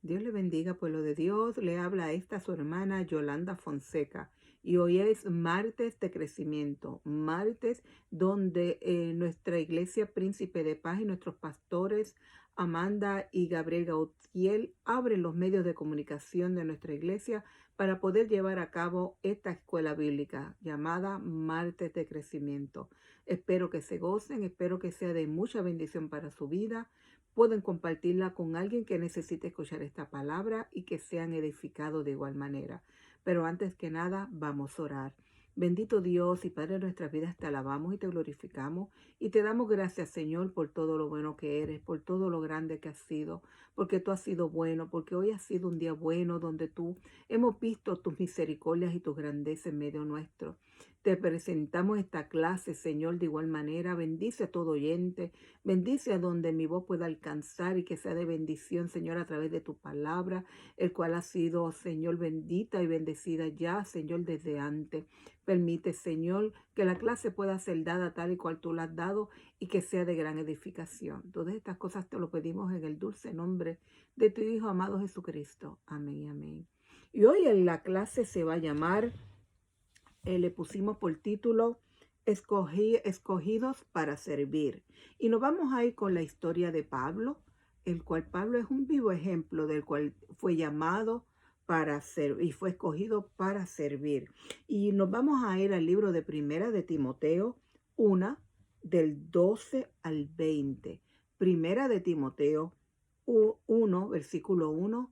Dios le bendiga, pueblo de Dios. Le habla a esta su hermana Yolanda Fonseca. Y hoy es martes de crecimiento, martes donde nuestra iglesia Príncipe de Paz y nuestros pastores Amanda y Gabriel Gautier abren los medios de comunicación de nuestra iglesia para poder llevar a cabo esta escuela bíblica llamada Martes de Crecimiento. Espero que se gocen, espero que sea de mucha bendición para su vida. Pueden compartirla con alguien que necesite escuchar esta palabra y que sean edificados de igual manera. Pero antes que nada, vamos a orar. Bendito Dios y Padre de nuestras vidas, te alabamos y te glorificamos y te damos gracias, Señor, por todo lo bueno que eres, por todo lo grande que has sido, porque tú has sido bueno, porque hoy ha sido un día bueno donde tú hemos visto tus misericordias y tus grandezas en medio nuestro. Te presentamos esta clase, Señor, de igual manera. Bendice a todo oyente, bendice a donde mi voz pueda alcanzar y que sea de bendición, Señor, a través de tu palabra, el cual ha sido, Señor, bendita y bendecida ya, Señor, desde antes. Permite, Señor, que la clase pueda ser dada tal y cual tú la has dado y que sea de gran edificación. Todas estas cosas te lo pedimos en el dulce nombre de tu Hijo amado Jesucristo. Amén y amén. Y hoy en la clase se va a llamar, le pusimos por título, escogidos para servir. Y nos vamos a ir con la historia de Pablo, el cual Pablo es un vivo ejemplo del cual fue llamado para servir y fue escogido para servir. Y nos vamos a ir al libro de Primera de Timoteo 1, del 12 al 20. Primera de Timoteo 1, versículo 1.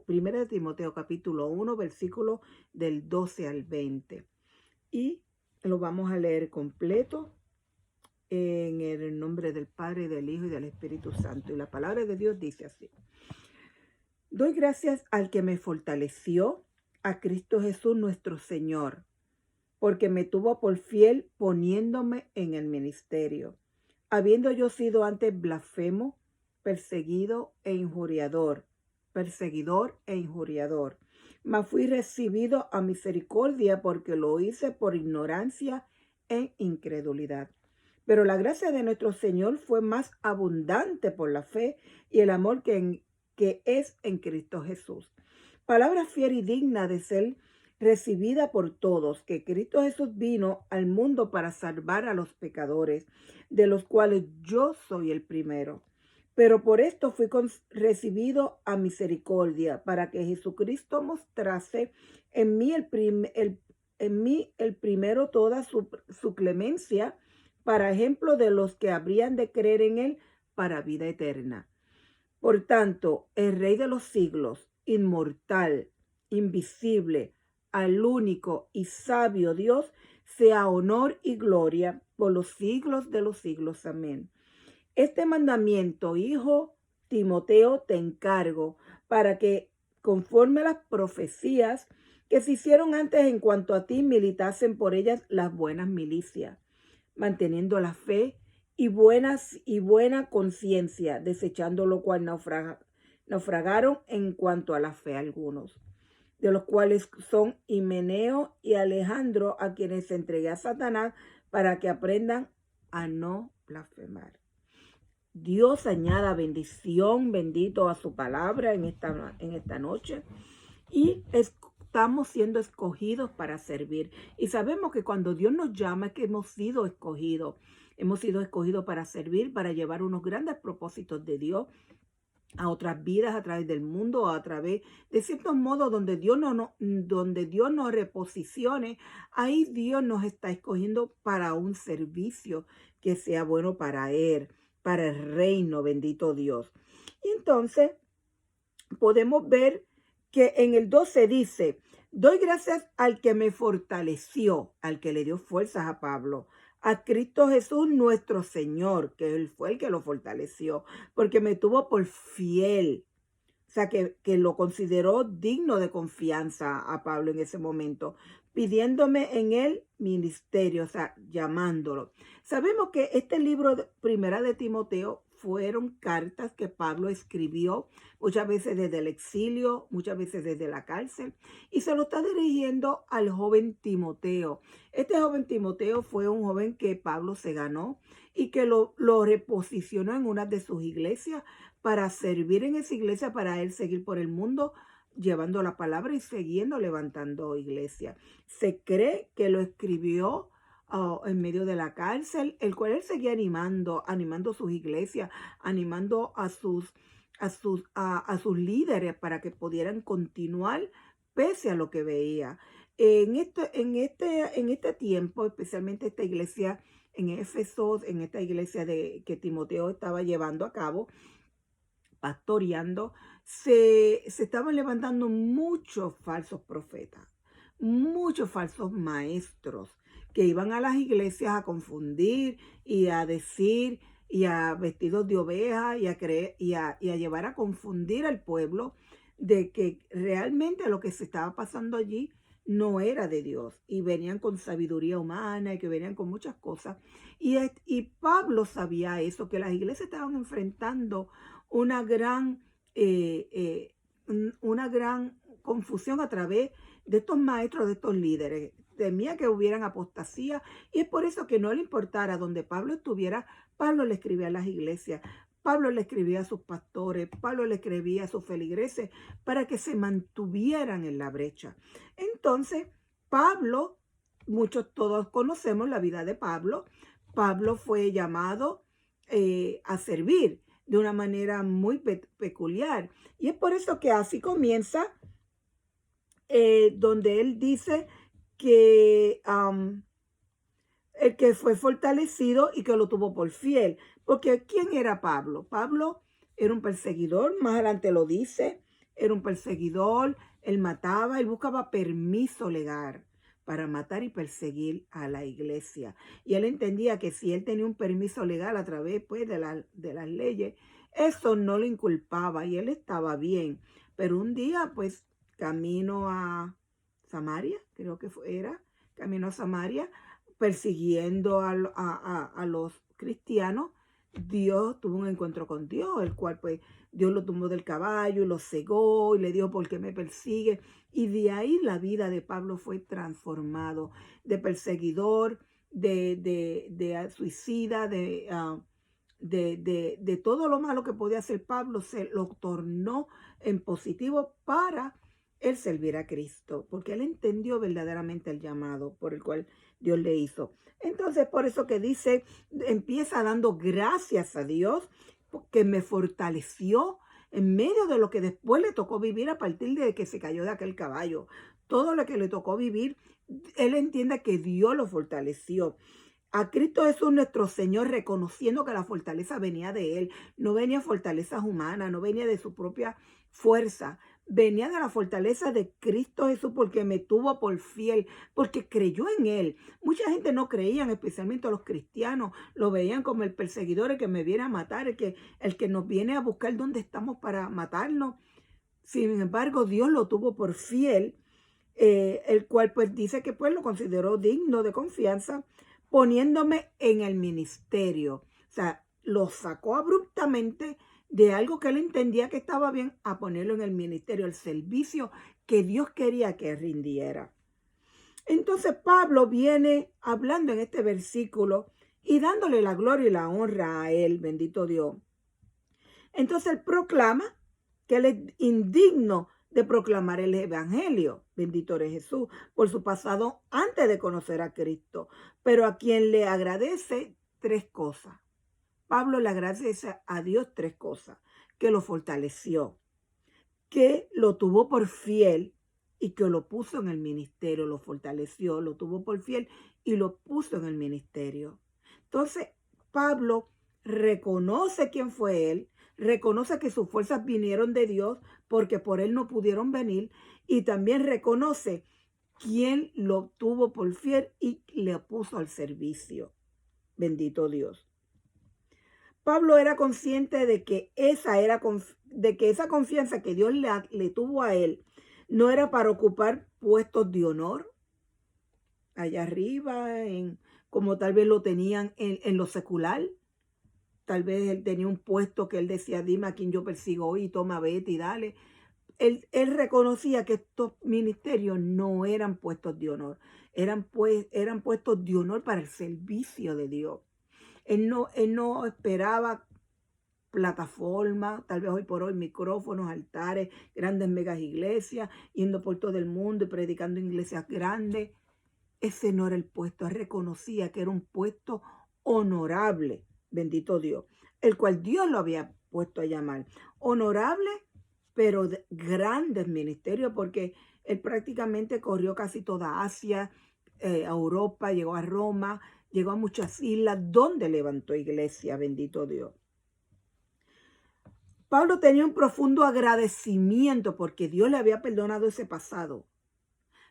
Primera de Timoteo, capítulo 1, versículo del 12 al 20. Y lo vamos a leer completo en el nombre del Padre, del Hijo y del Espíritu Santo. Y la palabra de Dios dice así: Doy gracias al que me fortaleció, a Cristo Jesús nuestro Señor, porque me tuvo por fiel poniéndome en el ministerio, habiendo yo sido antes blasfemo, perseguidor e injuriador, mas fui recibido a misericordia porque lo hice por ignorancia e incredulidad. Pero la gracia de nuestro Señor fue más abundante por la fe y el amor que es en Cristo Jesús. Palabra fiel y digna de ser recibida por todos, que Cristo Jesús vino al mundo para salvar a los pecadores, de los cuales yo soy el primero. Pero por esto fui recibido a misericordia, para que Jesucristo mostrase en mí el primero toda su clemencia, para ejemplo de los que habrían de creer en él para vida eterna. Por tanto, el Rey de los siglos, inmortal, invisible, al único y sabio Dios, sea honor y gloria por los siglos de los siglos. Amén. Este mandamiento, hijo Timoteo, te encargo para que, conforme a las profecías que se hicieron antes en cuanto a ti, militasen por ellas las buenas milicias, manteniendo la fe y buena conciencia, desechando lo cual naufragaron en cuanto a la fe algunos, de los cuales son Himeneo y Alejandro, a quienes entregué a Satanás para que aprendan a no blasfemar. Dios añada bendición, bendito a su palabra en esta noche. Y estamos siendo escogidos para servir. Y sabemos que cuando Dios nos llama es que hemos sido escogidos. Hemos sido escogidos para servir, para llevar unos grandes propósitos de Dios a otras vidas a través del mundo, a través de ciertos modos donde Dios nos reposicione. Ahí Dios nos está escogiendo para un servicio que sea bueno para Él, para el reino, bendito Dios. Y entonces podemos ver que en el 12 dice: doy gracias al que me fortaleció, al que le dio fuerzas a Pablo, a Cristo Jesús nuestro Señor, que Él fue el que lo fortaleció, porque me tuvo por fiel. O sea, que lo consideró digno de confianza a Pablo en ese momento, pidiéndome en el ministerio, o sea, llamándolo. Sabemos que este libro, Primera de Timoteo, fueron cartas que Pablo escribió muchas veces desde el exilio, muchas veces desde la cárcel, y se lo está dirigiendo al joven Timoteo. Este joven Timoteo fue un joven que Pablo se ganó y que lo reposicionó en una de sus iglesias para servir en esa iglesia, para él seguir por el mundo llevando la palabra y siguiendo levantando iglesia. Se cree que lo escribió en medio de la cárcel, el cual él seguía animando sus iglesias, animando a sus líderes para que pudieran continuar pese a lo que veía. En este tiempo, especialmente esta iglesia en Éfeso, en esta iglesia que Timoteo estaba llevando a cabo, pastoreando, se estaban levantando muchos falsos profetas, muchos falsos maestros que iban a las iglesias a confundir y a decir y a vestidos de oveja y a creer y a llevar a confundir al pueblo de que realmente lo que se estaba pasando allí no era de Dios y venían con sabiduría humana y que venían con muchas cosas. Y Pablo sabía eso, que las iglesias estaban enfrentando una gran, una gran confusión a través de estos maestros, de estos líderes. Temía que hubieran apostasía y es por eso que no le importara donde Pablo estuviera, Pablo le escribía a las iglesias, Pablo le escribía a sus pastores, Pablo le escribía a sus feligreses para que se mantuvieran en la brecha. Entonces, Pablo, todos conocemos la vida de Pablo. Pablo fue llamado a servir de una manera muy peculiar. Y es por eso que así comienza, donde él dice que el que fue fortalecido y que lo tuvo por fiel. Porque ¿quién era Pablo? Pablo era un perseguidor, más adelante lo dice, era un perseguidor, él mataba, él buscaba permiso legal para matar y perseguir a la iglesia. Y él entendía que si él tenía un permiso legal a través pues, de las leyes, eso no lo inculpaba y él estaba bien. Pero un día, pues, camino a Samaria, creo que era, camino a Samaria, persiguiendo a los cristianos, Dios tuvo un encuentro con Dios, el cual pues Dios lo tumbó del caballo, lo cegó y le dijo, ¿por qué me persigue? Y de ahí la vida de Pablo fue transformado, de perseguidor, de suicida, de todo lo malo que podía hacer Pablo, se lo tornó en positivo para él servir a Cristo, porque él entendió verdaderamente el llamado por el cual Dios le hizo. Entonces, por eso que dice, empieza dando gracias a Dios, porque me fortaleció en medio de lo que después le tocó vivir a partir de que se cayó de aquel caballo. Todo lo que le tocó vivir, él entiende que Dios lo fortaleció. A Cristo Jesús nuestro Señor, reconociendo que la fortaleza venía de Él, no venía fortalezas humanas, no venía de su propia fuerza, venía de la fortaleza de Cristo Jesús porque me tuvo por fiel, porque creyó en Él. Mucha gente no creía, especialmente los cristianos, lo veían como el perseguidor, el que me viene a matar, el que nos viene a buscar donde estamos para matarnos. Sin embargo, Dios lo tuvo por fiel, el cual pues dice que pues lo consideró digno de confianza, poniéndome en el ministerio. O sea, lo sacó abruptamente de algo que él entendía que estaba bien a ponerlo en el ministerio, el servicio que Dios quería que rindiera. Entonces Pablo viene hablando en este versículo y dándole la gloria y la honra a él, bendito Dios. Entonces él proclama que él es indigno de proclamar el evangelio, bendito eres Jesús, por su pasado antes de conocer a Cristo, pero a quien le agradece tres cosas. Pablo le agradece a Dios tres cosas: que lo fortaleció, que lo tuvo por fiel y que lo puso en el ministerio, lo fortaleció, lo tuvo por fiel y lo puso en el ministerio. Entonces, Pablo reconoce quién fue él, reconoce que sus fuerzas vinieron de Dios porque por él no pudieron venir, y también reconoce quién lo tuvo por fiel y le puso al servicio. Bendito Dios. Pablo era consciente de que esa confianza que Dios le tuvo a él no era para ocupar puestos de honor allá arriba, como tal vez lo tenían en lo secular. Tal vez él tenía un puesto que él decía, dime a quién yo persigo hoy, toma, vete y dale. Él reconocía que estos ministerios no eran puestos de honor, eran puestos de honor para el servicio de Dios. Él no esperaba plataforma, tal vez hoy por hoy, micrófonos, altares, grandes megas iglesias, yendo por todo el mundo y predicando en iglesias grandes. Ese no era el puesto. Él reconocía que era un puesto honorable, bendito Dios, el cual Dios lo había puesto a llamar. Honorable, pero de grandes ministerios, porque él prácticamente corrió casi toda Asia, a Europa, llegó a Roma, llegó a muchas islas donde levantó iglesia, bendito Dios. Pablo tenía un profundo agradecimiento porque Dios le había perdonado ese pasado.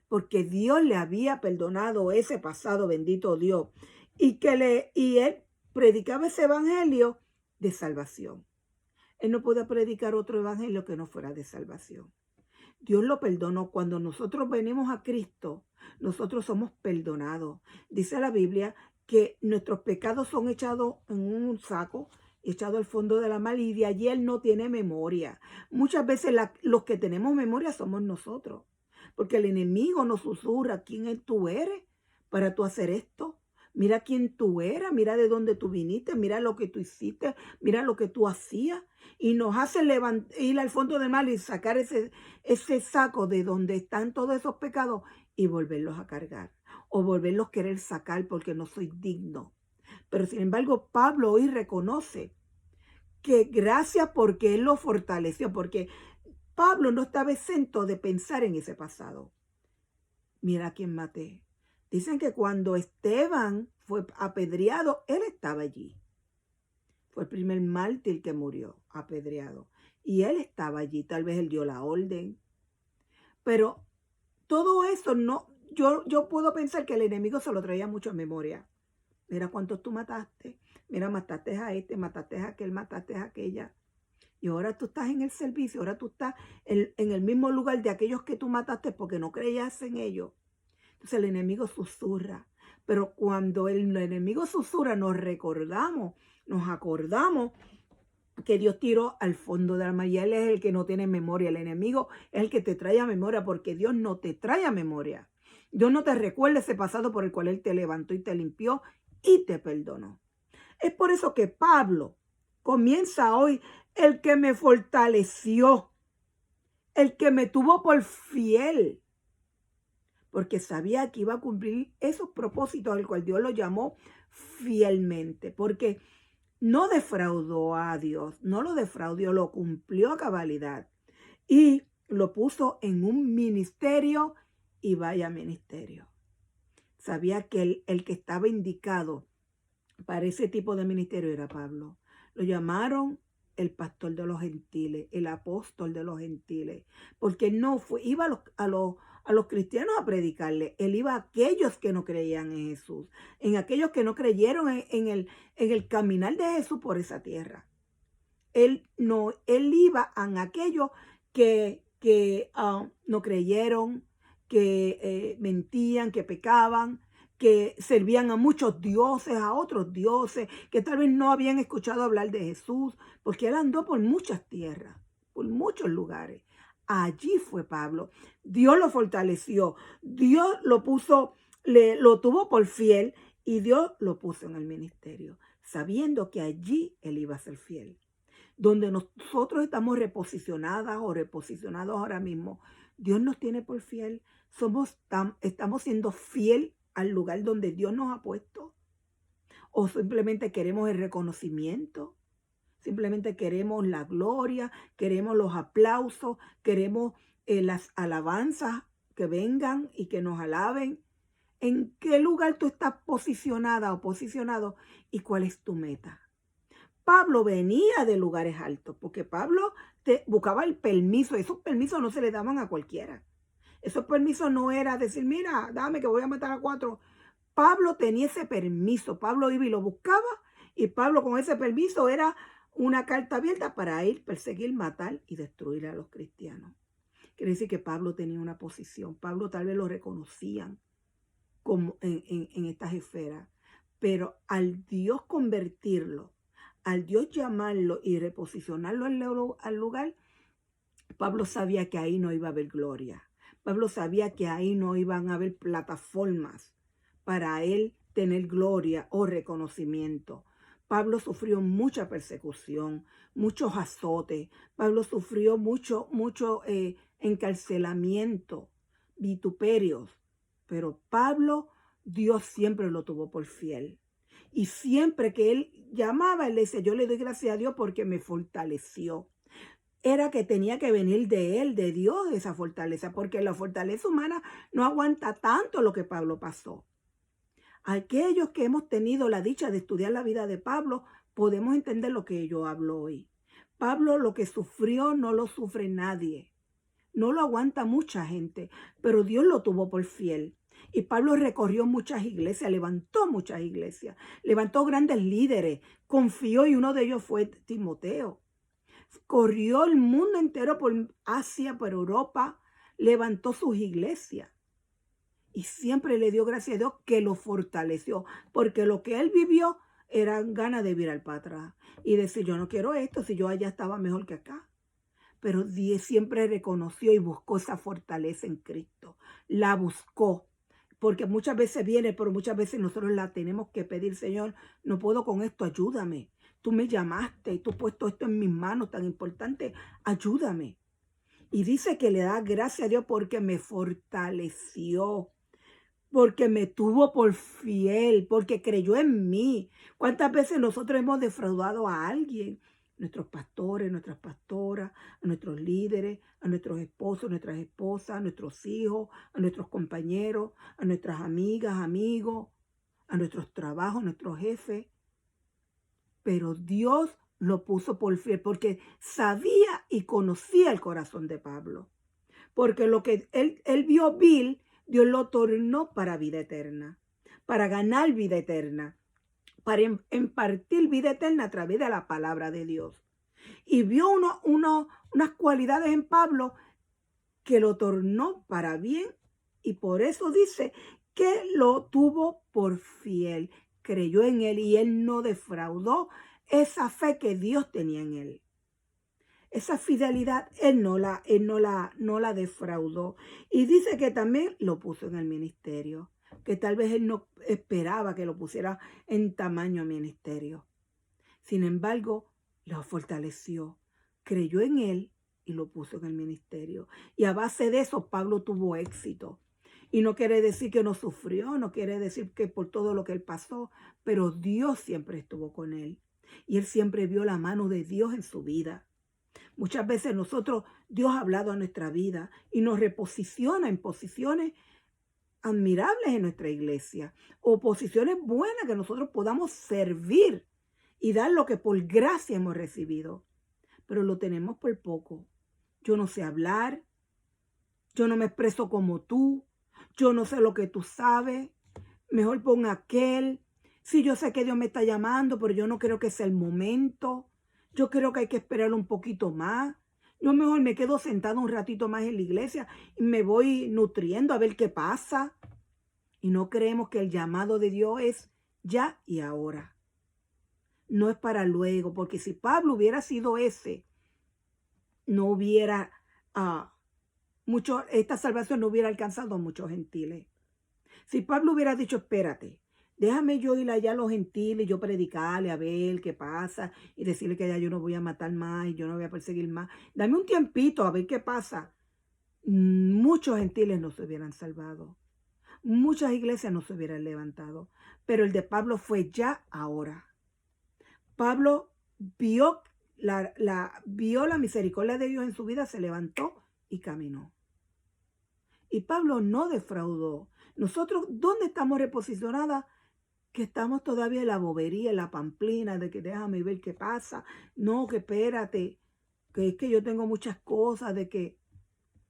Porque Dios le había perdonado ese pasado, bendito Dios. Y él predicaba ese evangelio de salvación. Él no podía predicar otro evangelio que no fuera de salvación. Dios lo perdonó. Cuando nosotros venimos a Cristo, nosotros somos perdonados. Dice la Biblia que nuestros pecados son echados en un saco, echado al fondo de la mar, y de allí Él no tiene memoria. Muchas veces los que tenemos memoria somos nosotros, porque el enemigo nos susurra: ¿quién tú eres para tú hacer esto? Mira quién tú eras, mira de dónde tú viniste, mira lo que tú hiciste, mira lo que tú hacías. Y nos hace ir al fondo del mar y sacar ese saco de donde están todos esos pecados y volverlos a cargar. O volverlos a querer sacar porque no soy digno. Pero sin embargo, Pablo hoy reconoce que gracias porque Él lo fortaleció, porque Pablo no estaba exento de pensar en ese pasado. Mira a quién maté. Dicen que cuando Esteban fue apedreado, él estaba allí. Fue el primer mártir que murió apedreado. Y él estaba allí. Tal vez él dio la orden. Pero todo eso no, yo puedo pensar que el enemigo se lo traía mucho a memoria. Mira cuántos tú mataste. Mira, mataste a este, mataste a aquel, mataste a aquella. Y ahora tú estás en el servicio, ahora tú estás en el mismo lugar de aquellos que tú mataste porque no creías en ellos. Entonces el enemigo susurra. Pero cuando el enemigo susurra, nos recordamos, nos acordamos que Dios tiró al fondo del mar, y Él es el que no tiene memoria. El enemigo es el que te trae a memoria, porque Dios no te trae a memoria. Dios no te recuerda ese pasado por el cual Él te levantó y te limpió y te perdonó. Es por eso que Pablo comienza hoy: el que me fortaleció, el que me tuvo por fiel, porque sabía que iba a cumplir esos propósitos al cual Dios lo llamó fielmente, porque no defraudó a Dios, no lo defraudó, lo cumplió a cabalidad y lo puso en un ministerio, y vaya ministerio. Sabía que el que estaba indicado para ese tipo de ministerio era Pablo. Lo llamaron el pastor de los gentiles, el apóstol de los gentiles, porque él no iba a los cristianos a predicarle. Él iba a aquellos que no creían en Jesús, en aquellos que no creyeron en el caminar de Jesús por esa tierra. Él iba a aquellos que no creyeron, que mentían, que pecaban, que servían a muchos dioses, a otros dioses, que tal vez no habían escuchado hablar de Jesús, porque él andó por muchas tierras, por muchos lugares. Allí fue Pablo. Dios lo fortaleció, Dios lo puso, lo tuvo por fiel, y Dios lo puso en el ministerio, sabiendo que allí él iba a ser fiel. Donde nosotros estamos reposicionadas o reposicionados ahora mismo, Dios nos tiene por fiel. Estamos siendo fiel al lugar donde Dios nos ha puesto, o simplemente queremos el reconocimiento, simplemente queremos la gloria, queremos los aplausos, queremos las alabanzas que vengan y que nos alaben. ¿En qué lugar tú estás posicionada o posicionado, y cuál es tu meta? Pablo venía de lugares altos, porque Pablo buscaba el permiso. Esos permisos no se le daban a cualquiera. Esos permisos no era decir: mira, dame que voy a matar a 4. Pablo tenía ese permiso. Pablo iba y lo buscaba, y Pablo con ese permiso era una carta abierta para ir, perseguir, matar y destruir a los cristianos. Quiere decir que Pablo tenía una posición. Pablo tal vez lo reconocían como en estas esferas, pero al Dios convertirlo, al Dios llamarlo y reposicionarlo al lugar, Pablo sabía que ahí no iba a haber gloria. Pablo sabía que ahí no iban a haber plataformas para él tener gloria o reconocimiento. Pablo sufrió mucha persecución, muchos azotes. Pablo sufrió mucho encarcelamiento, vituperios. Pero Pablo, Dios siempre lo tuvo por fiel. Y siempre que él llamaba, él le decía, yo le doy gracias a Dios porque me fortaleció. Era que tenía que venir de él, de Dios, esa fortaleza, porque la fortaleza humana no aguanta tanto lo que Pablo pasó. Aquellos que hemos tenido la dicha de estudiar la vida de Pablo, podemos entender lo que yo hablo hoy. Pablo lo que sufrió no lo sufre nadie. No lo aguanta mucha gente, pero Dios lo tuvo por fiel. Y Pablo recorrió muchas iglesias, levantó muchas iglesias, levantó grandes líderes, confió y uno de ellos fue Timoteo. Corrió el mundo entero por Asia, por Europa, levantó sus iglesias. Y siempre le dio gracias a Dios que lo fortaleció, porque lo que él vivió eran ganas de virar para atrás y decir, yo no quiero esto, si yo allá estaba mejor que acá. Pero Dios siempre reconoció y buscó esa fortaleza en Cristo. La buscó, porque muchas veces viene, pero muchas veces nosotros la tenemos que pedir, Señor, no puedo con esto, ayúdame. Tú me llamaste y tú has puesto esto en mis manos tan importante, ayúdame. Y dice que le da gracias a Dios porque me fortaleció, porque me tuvo por fiel, porque creyó en mí. ¿Cuántas veces nosotros hemos defraudado a alguien? Nuestros pastores, nuestras pastoras, a nuestros líderes, a nuestros esposos, nuestras esposas, a nuestros hijos, a nuestros compañeros, a nuestras amigas, amigos, a nuestros trabajos, a nuestros jefes. Pero Dios lo puso por fiel porque sabía y conocía el corazón de Pablo. Porque lo que él vio vil, Dios lo tornó para vida eterna, para ganar vida eterna, para impartir vida eterna a través de la palabra de Dios. Y vio unas cualidades en Pablo que lo tornó para bien y por eso dice que lo tuvo por fiel, creyó en él y él no defraudó esa fe que Dios tenía en él. Esa fidelidad él no la defraudó. Y dice que también lo puso en el ministerio, que tal vez él no esperaba que lo pusiera en tamaño ministerio. Sin embargo, lo fortaleció, creyó en él y lo puso en el ministerio. Y a base de eso, Pablo tuvo éxito. Y no quiere decir que no sufrió, no quiere decir que por todo lo que él pasó, pero Dios siempre estuvo con él. Y él siempre vio la mano de Dios en su vida. Muchas veces Dios ha hablado a nuestra vida y nos reposiciona en posiciones admirables en nuestra iglesia o posiciones buenas que nosotros podamos servir y dar lo que por gracia hemos recibido. Pero lo tenemos por poco. Yo no sé hablar, yo no me expreso como tú, yo no sé lo que tú sabes, mejor pon aquel. Sí, yo sé que Dios me está llamando, pero yo no creo que sea el momento. Yo creo que hay que esperar un poquito más. Yo mejor me quedo sentado un ratito más en la iglesia y me voy nutriendo a ver qué pasa. Y no creemos que el llamado de Dios es ya y ahora. No es para luego, porque si Pablo hubiera sido ese, no hubiera esta salvación no hubiera alcanzado a muchos gentiles. Si Pablo hubiera dicho, espérate, déjame yo ir allá a los gentiles y yo predicarle a ver qué pasa y decirle que ya yo no voy a matar más y yo no voy a perseguir más. Dame un tiempito a ver qué pasa. Muchos gentiles no se hubieran salvado. Muchas iglesias no se hubieran levantado. Pero el de Pablo fue ya ahora. Pablo vio la misericordia de Dios en su vida, se levantó y caminó. Y Pablo no defraudó. Nosotros, ¿dónde estamos reposicionadas? Que estamos todavía en la bobería, en la pamplina, de que déjame ver qué pasa. No, que espérate, que es que yo tengo muchas cosas, de que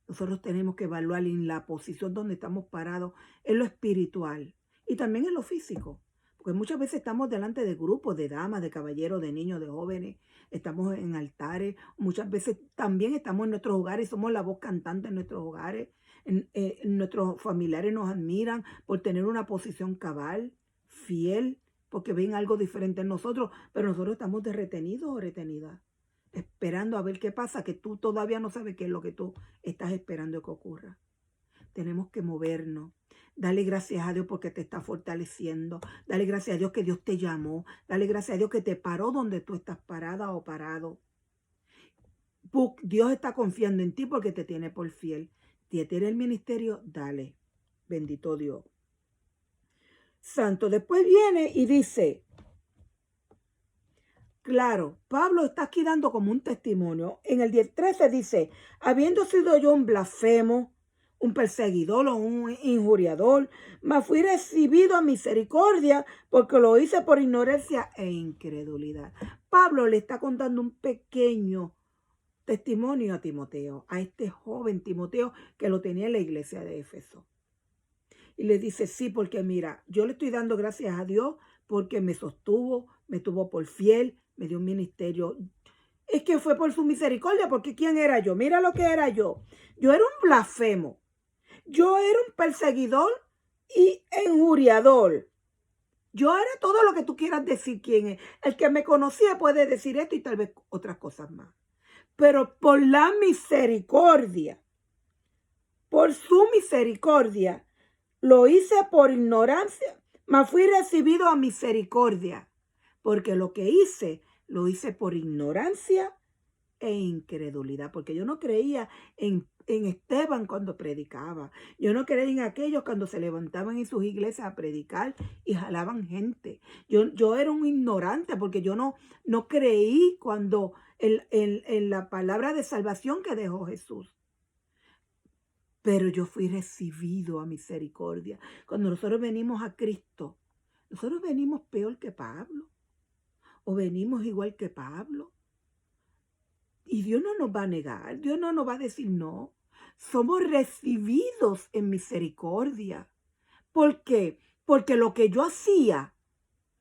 nosotros tenemos que evaluar en la posición donde estamos parados, en lo espiritual y también en lo físico. Porque muchas veces estamos delante de grupos de damas, de caballeros, de niños, de jóvenes, estamos en altares, muchas veces también estamos en nuestros hogares, somos la voz cantante en nuestros hogares, nuestros familiares nos admiran por tener una posición cabal, fiel, porque ven algo diferente en nosotros, pero nosotros estamos de retenidos o retenidas, esperando a ver qué pasa, que tú todavía no sabes qué es lo que tú estás esperando que ocurra. Tenemos que movernos. Dale gracias a Dios porque te está fortaleciendo. Dale gracias a Dios que Dios te llamó. Dale gracias a Dios que te paró donde tú estás parada o parado. Dios está confiando en ti porque te tiene por fiel. Si tiene el ministerio, dale. Bendito Dios. Santo. Después viene y dice, claro, Pablo está aquí dando como un testimonio. En el 10:13 dice, habiendo sido yo un blasfemo, un perseguidor o un injuriador, mas fui recibido a misericordia porque lo hice por ignorancia e incredulidad. Pablo le está contando un pequeño testimonio a Timoteo, a este joven Timoteo que lo tenía en la iglesia de Éfeso. Y le dice, sí, porque mira, yo le estoy dando gracias a Dios porque me sostuvo, me tuvo por fiel, me dio un ministerio. Es que fue por su misericordia, porque ¿quién era yo? Mira lo que era yo. Yo era un blasfemo. Yo era un perseguidor y injuriador. Yo era todo lo que tú quieras decir quién es. El que me conocía puede decir esto y tal vez otras cosas más. Pero por la misericordia, por su misericordia, lo hice por ignorancia, mas fui recibido a misericordia, porque lo que hice, lo hice por ignorancia e incredulidad, porque yo no creía en Esteban cuando predicaba. Yo no creía en aquellos cuando se levantaban en sus iglesias a predicar y jalaban gente. Yo era un ignorante porque yo no creí cuando en la palabra de salvación que dejó Jesús. Pero yo fui recibido a misericordia. Cuando nosotros venimos a Cristo, nosotros venimos peor que Pablo. O venimos igual que Pablo. Y Dios no nos va a negar. Dios no nos va a decir no. Somos recibidos en misericordia. ¿Por qué? Porque lo que yo hacía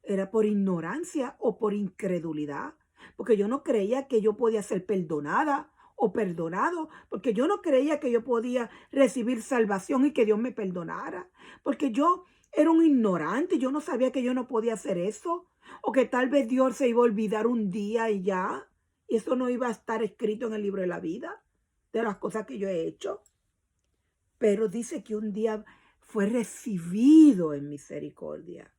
era por ignorancia o por incredulidad. Porque yo no creía que yo podía ser perdonada o perdonado, porque yo no creía que yo podía recibir salvación y que Dios me perdonara, porque yo era un ignorante, yo no sabía que yo no podía hacer eso, o que tal vez Dios se iba a olvidar un día y ya, y eso no iba a estar escrito en el libro de la vida, de las cosas que yo he hecho. Pero dice que un día fue recibido en misericordia.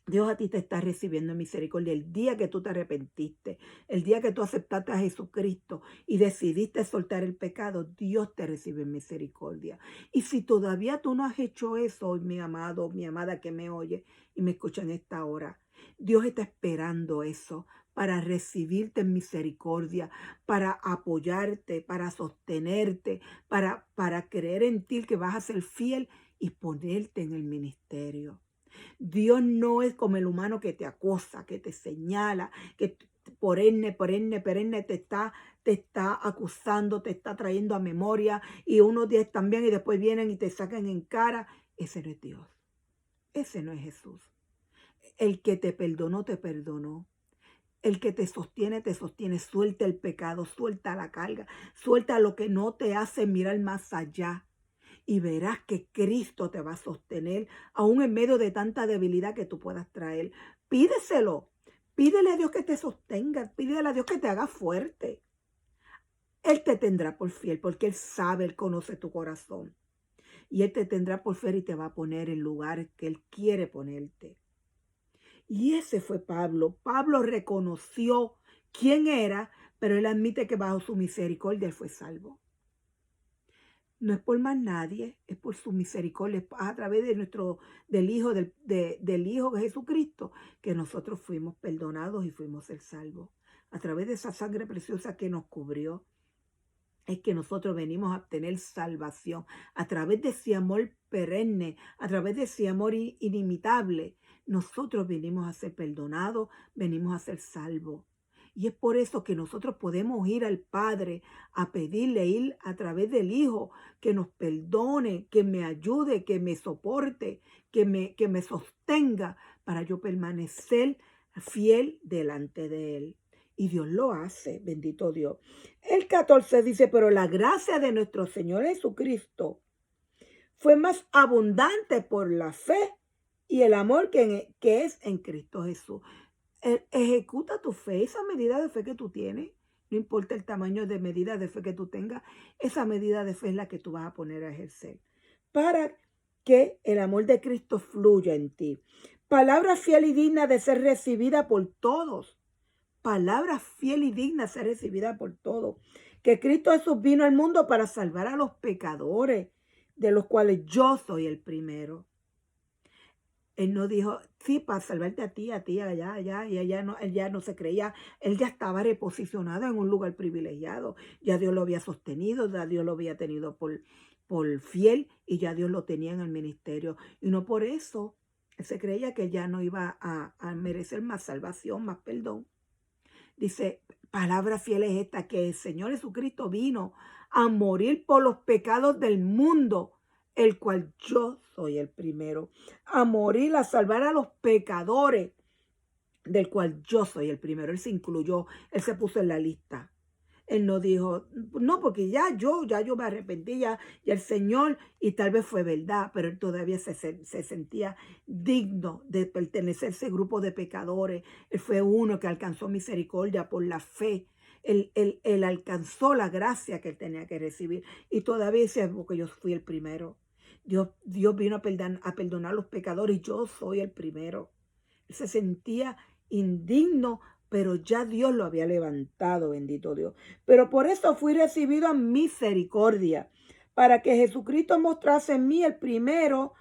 Dios a ti te está recibiendo en misericordia el día que tú te arrepentiste, el día que tú aceptaste a Jesucristo y decidiste soltar el pecado, Dios te recibe en misericordia. Y si todavía tú no has hecho eso, mi amado, mi amada que me oye y me escucha en esta hora, Dios está esperando eso para recibirte en misericordia, para apoyarte, para sostenerte, para creer en ti que vas a ser fiel y ponerte en el ministerio. Dios no es como el humano que te acosa, que te señala, que perenne te está acusando, te está trayendo a memoria y unos días también y después vienen y te sacan en cara. Ese no es Dios. Ese no es Jesús. El que te perdonó, te perdonó. El que te sostiene, te sostiene. Suelta el pecado, suelta la carga, suelta lo que no te hace mirar más allá. Y verás que Cristo te va a sostener, aún en medio de tanta debilidad que tú puedas traer. Pídeselo. Pídele a Dios que te sostenga. Pídele a Dios que te haga fuerte. Él te tendrá por fiel porque Él sabe, Él conoce tu corazón. Y Él te tendrá por fiel y te va a poner en lugares que Él quiere ponerte. Y ese fue Pablo. Pablo reconoció quién era, pero él admite que bajo su misericordia él fue salvo. No es por más nadie, es por su misericordia, a través de del Hijo, del Hijo de Jesucristo, que nosotros fuimos perdonados y fuimos ser salvos. A través de esa sangre preciosa que nos cubrió, es que nosotros venimos a obtener salvación. A través de ese amor perenne, a través de ese amor inimitable, nosotros venimos a ser perdonados, venimos a ser salvos. Y es por eso que nosotros podemos ir al Padre a pedirle, ir a través del Hijo, que nos perdone, que me ayude, que me soporte, que me sostenga para yo permanecer fiel delante de Él. Y Dios lo hace, bendito Dios. El 14 dice, pero la gracia de nuestro Señor Jesucristo fue más abundante por la fe y el amor que es en Cristo Jesús. Ejecuta tu fe, esa medida de fe que tú tienes, no importa el tamaño de medida de fe que tú tengas, esa medida de fe es la que tú vas a poner a ejercer. Para que el amor de Cristo fluya en ti. Palabra fiel y digna de ser recibida por todos. Palabra fiel y digna de ser recibida por todos. Que Cristo Jesús vino al mundo para salvar a los pecadores, de los cuales yo soy el primero. Él no dijo, sí, para salvarte a ti, allá, y él ya no se creía, él ya estaba reposicionado en un lugar privilegiado. Ya Dios lo había sostenido, ya Dios lo había tenido por fiel y ya Dios lo tenía en el ministerio. Y no por eso él se creía que ya no iba a merecer más salvación, más perdón. Dice, palabra fiel es esta, que el Señor Jesucristo vino a morir por los pecados del mundo, el cual yo soy el primero, a morir, a salvar a los pecadores, del cual yo soy el primero. Él se incluyó, él se puso en la lista. Él no dijo, no, porque ya yo me arrepentí, ya el Señor, y tal vez fue verdad, pero él todavía se sentía digno de pertenecer a ese grupo de pecadores. Él fue uno que alcanzó misericordia por la fe. Él alcanzó la gracia que él tenía que recibir. Y todavía dice, porque yo fui el primero. Dios vino a perdonar a los pecadores y yo soy el primero. Él se sentía indigno, pero ya Dios lo había levantado, bendito Dios. Pero por eso fui recibido a misericordia, para que Jesucristo mostrase en mí el primero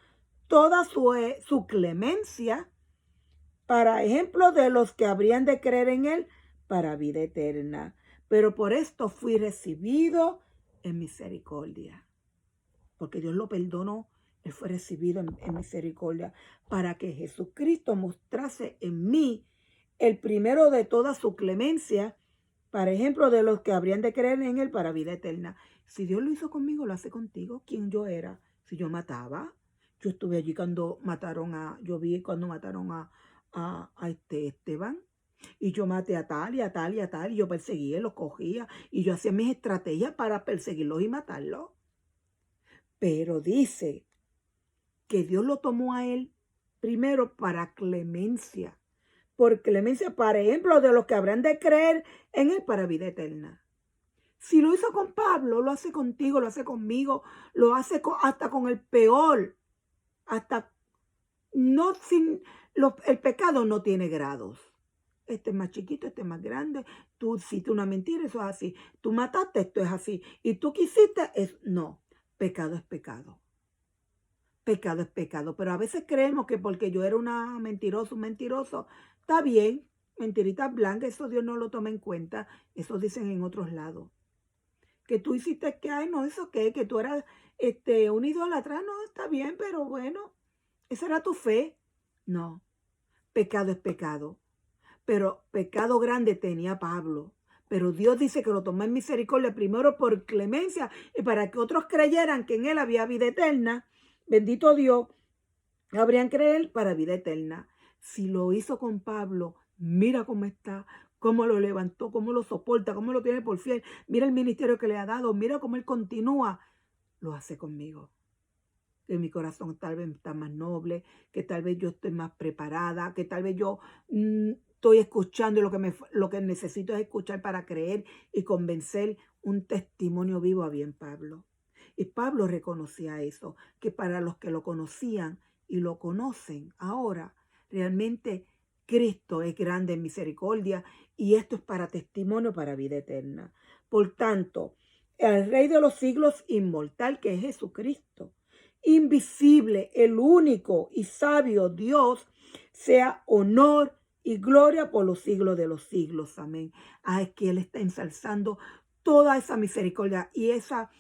toda su clemencia, para ejemplo de los que habrían de creer en él para vida eterna. Pero por esto fui recibido en misericordia, porque Dios lo perdonó. Él fue recibido en misericordia, para que Jesucristo mostrase en mí el primero de toda su clemencia, para ejemplo de los que habrían de creer en él para vida eterna. Si Dios lo hizo conmigo, lo hace contigo. ¿Quién yo era? Si yo mataba, yo estuve allí cuando yo vi cuando mataron a Esteban, y yo maté a tal y a tal y a tal, y yo perseguía, los cogía, y yo hacía mis estrategias para perseguirlos y matarlos. Pero dice que Dios lo tomó a él primero para clemencia. Por clemencia, para ejemplo, de los que habrán de creer en él para vida eterna. Si lo hizo con Pablo, lo hace contigo, lo hace conmigo, lo hace hasta con el peor. Hasta no sin el pecado no tiene grados. Este es más chiquito, este es más grande. Tú hiciste una mentira, eso es así. Tú mataste, esto es así. Y tú quisiste, no. Pecado es pecado. Pecado es pecado. Pero a veces creemos que porque yo era un mentiroso, está bien, mentiritas blancas, eso Dios no lo toma en cuenta. Eso dicen en otros lados. Que tú hiciste que, ay, no, eso qué, que tú eras un idólatra, no, está bien, pero bueno, esa era tu fe. No, pecado es pecado. Pero pecado grande tenía Pablo. Pero Dios dice que lo tomó en misericordia primero por clemencia y para que otros creyeran que en él había vida eterna. Bendito Dios, habrían creer para vida eterna. Si lo hizo con Pablo, mira cómo está, cómo lo levantó, cómo lo soporta, cómo lo tiene por fiel. Mira el ministerio que le ha dado, mira cómo él continúa. Lo hace conmigo. Que mi corazón tal vez está más noble, que tal vez yo estoy más preparada, que tal vez yo estoy escuchando y lo que necesito es escuchar para creer y convencer. Un testimonio vivo a bien Pablo. Y Pablo reconocía eso, que para los que lo conocían y lo conocen ahora, realmente Cristo es grande en misericordia y esto es para testimonio para vida eterna. Por tanto, el Rey de los siglos inmortal, que es Jesucristo, invisible, el único y sabio Dios, sea honor y gloria por los siglos de los siglos. Amén. Es que Él está ensalzando toda esa misericordia y esa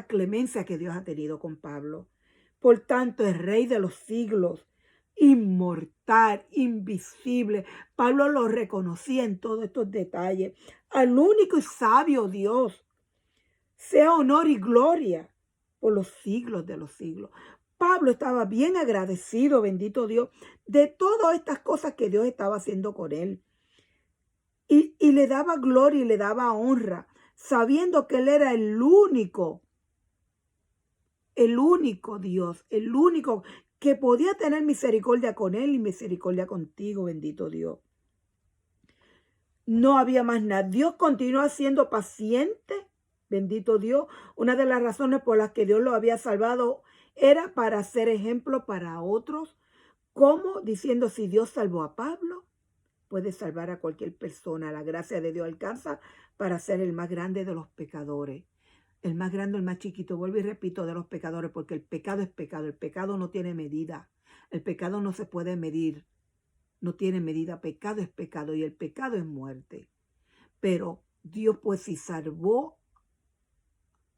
clemencia que Dios ha tenido con Pablo. Por tanto, el Rey de los siglos, inmortal, invisible. Pablo lo reconocía en todos estos detalles. Al único y sabio Dios, sea honor y gloria por los siglos de los siglos. Pablo estaba bien agradecido, bendito Dios, de todas estas cosas que Dios estaba haciendo con él. Y le daba gloria y le daba honra, sabiendo que él era el único Dios, el único que podía tener misericordia con él y misericordia contigo, bendito Dios. No había más nada. Dios continúa siendo paciente, bendito Dios. Una de las razones por las que Dios lo había salvado era para ser ejemplo para otros, como diciendo, si Dios salvó a Pablo, puede salvar a cualquier persona. La gracia de Dios alcanza para ser el más grande de los pecadores. El más grande, el más chiquito, vuelvo y repito, de los pecadores, porque el pecado es pecado. El pecado no tiene medida. El pecado no se puede medir. No tiene medida. Pecado es pecado y el pecado es muerte. Pero Dios, pues, si salvó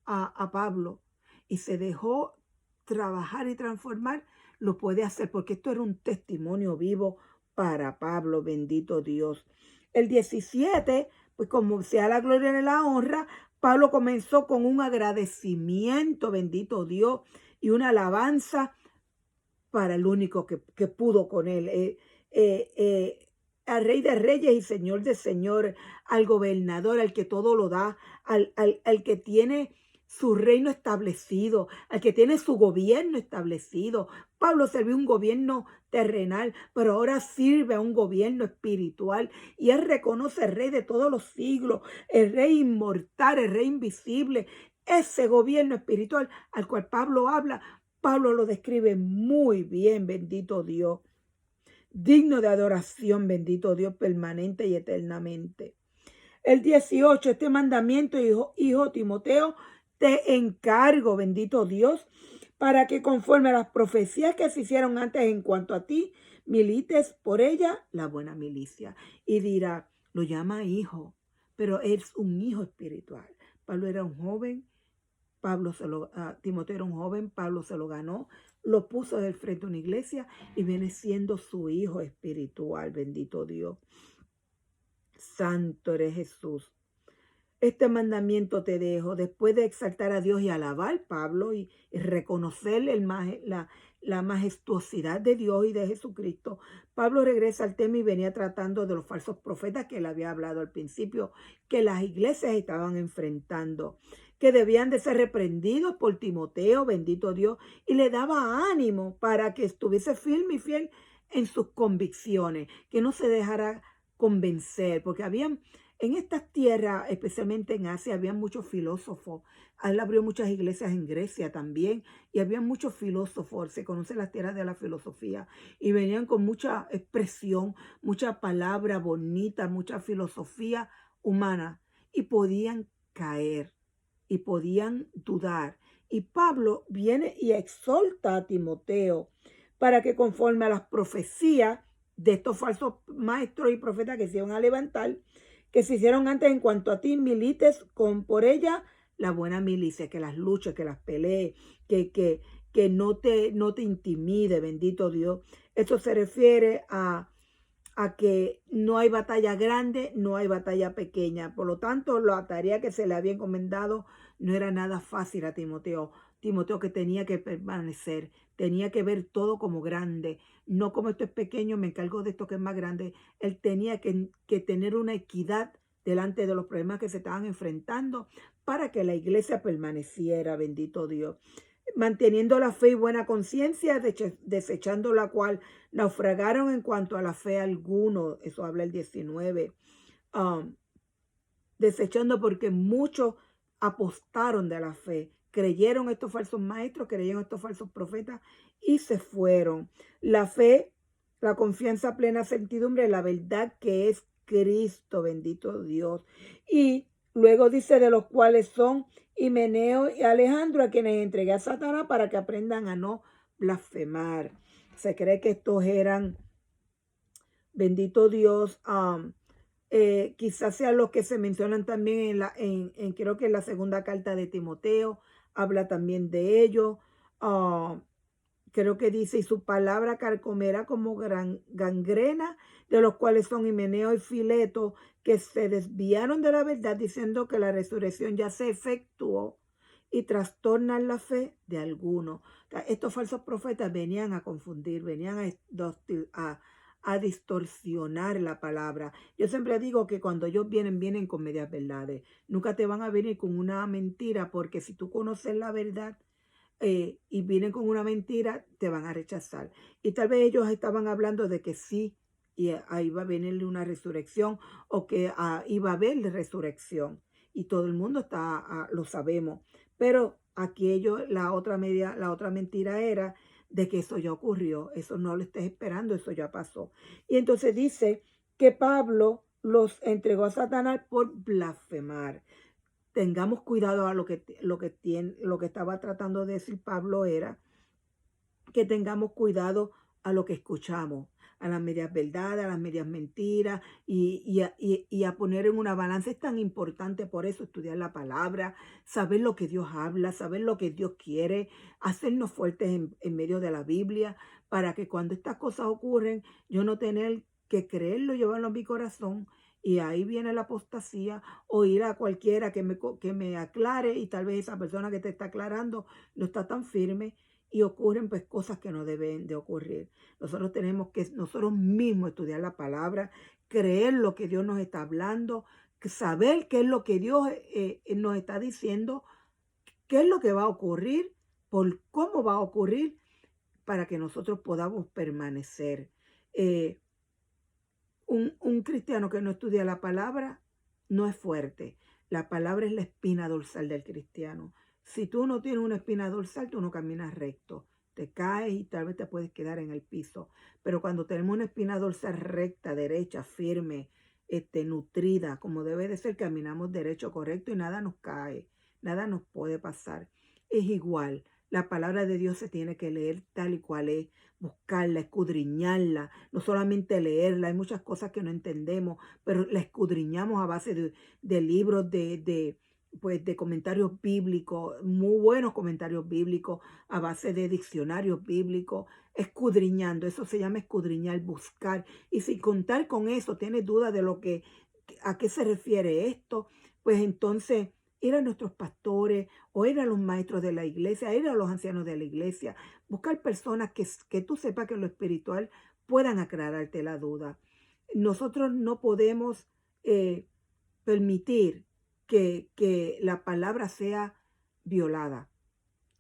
a Pablo y se dejó trabajar y transformar, lo puede hacer, porque esto era un testimonio vivo para Pablo, bendito Dios. El 17, pues como sea la gloria y la honra, Pablo comenzó con un agradecimiento, bendito Dios, y una alabanza para el único que pudo con él. Al Rey de Reyes y Señor de Señores, al gobernador, al que todo lo da, al que tiene su reino establecido, al que tiene su gobierno establecido. Pablo sirvió un gobierno terrenal, pero ahora sirve a un gobierno espiritual y él reconoce el Rey de todos los siglos, el Rey inmortal, el Rey invisible. Ese gobierno espiritual al cual Pablo habla, Pablo lo describe muy bien, bendito Dios. Digno de adoración, bendito Dios, permanente y eternamente. El 18, este mandamiento, hijo Timoteo, te encargo, bendito Dios, para que conforme a las profecías que se hicieron antes en cuanto a ti, milites por ella la buena milicia. Y dirá, lo llama hijo, pero es un hijo espiritual. Pablo era un joven, Timoteo era un joven, Pablo se lo ganó, lo puso del frente a una iglesia y viene siendo su hijo espiritual, bendito Dios. Santo eres Jesús. Este mandamiento te dejo, después de exaltar a Dios y alabar Pablo y reconocer la majestuosidad de Dios y de Jesucristo. Pablo regresa al tema y venía tratando de los falsos profetas que él había hablado al principio, que las iglesias estaban enfrentando, que debían de ser reprendidos por Timoteo, bendito Dios, y le daba ánimo para que estuviese firme y fiel en sus convicciones, que no se dejara convencer, porque habían en estas tierras, especialmente en Asia, había muchos filósofos. Él abrió muchas iglesias en Grecia también y había muchos filósofos. Se conocen las tierras de la filosofía y venían con mucha expresión, mucha palabra bonita, mucha filosofía humana y podían caer y podían dudar. Y Pablo viene y exhorta a Timoteo para que conforme a las profecías de estos falsos maestros y profetas que se iban a levantar, que se hicieron antes en cuanto a ti, milites con por ella la buena milicia, que las luches, que las pelees, que no te intimide, bendito Dios. Esto se refiere a que no hay batalla grande, no hay batalla pequeña. Por lo tanto, la tarea que se le había encomendado no era nada fácil a Timoteo. Timoteo que tenía que permanecer, tenía que ver todo como grande, no como esto es pequeño, me encargo de esto que es más grande. Él tenía que tener una equidad delante de los problemas que se estaban enfrentando para que la iglesia permaneciera, bendito Dios. Manteniendo la fe y buena conciencia, desechando la cual naufragaron en cuanto a la fe alguno. Eso habla el 19. Desechando porque muchos apostaron de la fe. Creyeron estos falsos maestros, creyeron estos falsos profetas y se fueron. La fe, la confianza plena, certidumbre, la verdad que es Cristo, bendito Dios. Y luego dice de los cuales son Himeneo y Alejandro, a quienes entregué a Satanás para que aprendan a no blasfemar. Se cree que estos eran, bendito Dios, quizás sean los que se mencionan también creo que en la segunda carta de Timoteo, habla también de ello. Creo que dice, y su palabra carcomerá como gangrena, de los cuales son Himeneo y Fileto, que se desviaron de la verdad diciendo que la resurrección ya se efectuó y trastornan la fe de algunos. Estos falsos profetas venían a confundir, venían a distorsionar la palabra. Yo siempre digo que cuando ellos vienen con medias verdades. Nunca te van a venir con una mentira, porque si tú conoces la verdad, y vienen con una mentira, te van a rechazar. Y tal vez ellos estaban hablando de que sí, y ahí va a venir una resurrección, o que iba a haber resurrección. Y todo el mundo lo sabemos. Pero aquello, la otra mentira era de que eso ya ocurrió, eso no lo estés esperando, eso ya pasó. Y entonces dice que Pablo los entregó a Satanás por blasfemar. Tengamos cuidado a lo que estaba tratando de decir Pablo era que tengamos cuidado a lo que escuchamos, a las medias verdades, a las medias mentiras y a poner en una balanza. Es tan importante por eso estudiar la palabra, saber lo que Dios habla, saber lo que Dios quiere, hacernos fuertes en medio de la Biblia, para que cuando estas cosas ocurren, yo no tener que creerlo, llevarlo a mi corazón. Y ahí viene la apostasía, o ir a cualquiera que me aclare, y tal vez esa persona que te está aclarando no está tan firme y ocurren pues cosas que no deben de ocurrir. Nosotros tenemos que nosotros mismos estudiar la palabra, creer lo que Dios nos está hablando, saber qué es lo que Dios nos está diciendo, qué es lo que va a ocurrir, por cómo va a ocurrir, para que nosotros podamos permanecer. Un cristiano que no estudia la palabra no es fuerte. La palabra es la espina dorsal del cristiano. Si tú no tienes una espina dorsal, tú no caminas recto. Te caes y tal vez te puedes quedar en el piso. Pero cuando tenemos una espina dorsal recta, derecha, firme, nutrida, como debe de ser, caminamos derecho, correcto, y nada nos cae, nada nos puede pasar. Es igual. La palabra de Dios se tiene que leer tal y cual es, buscarla, escudriñarla, no solamente leerla. Hay muchas cosas que no entendemos, pero la escudriñamos a base de libros, pues de comentarios bíblicos, muy buenos comentarios bíblicos, a base de diccionarios bíblicos, escudriñando. Eso se llama escudriñar, buscar. Y si contar con eso, tienes duda de a qué se refiere esto, pues entonces ir a nuestros pastores o ir a los maestros de la iglesia, ir a los ancianos de la iglesia, buscar personas que tú sepas que en lo espiritual puedan aclararte la duda. Nosotros no podemos permitir que la palabra sea violada.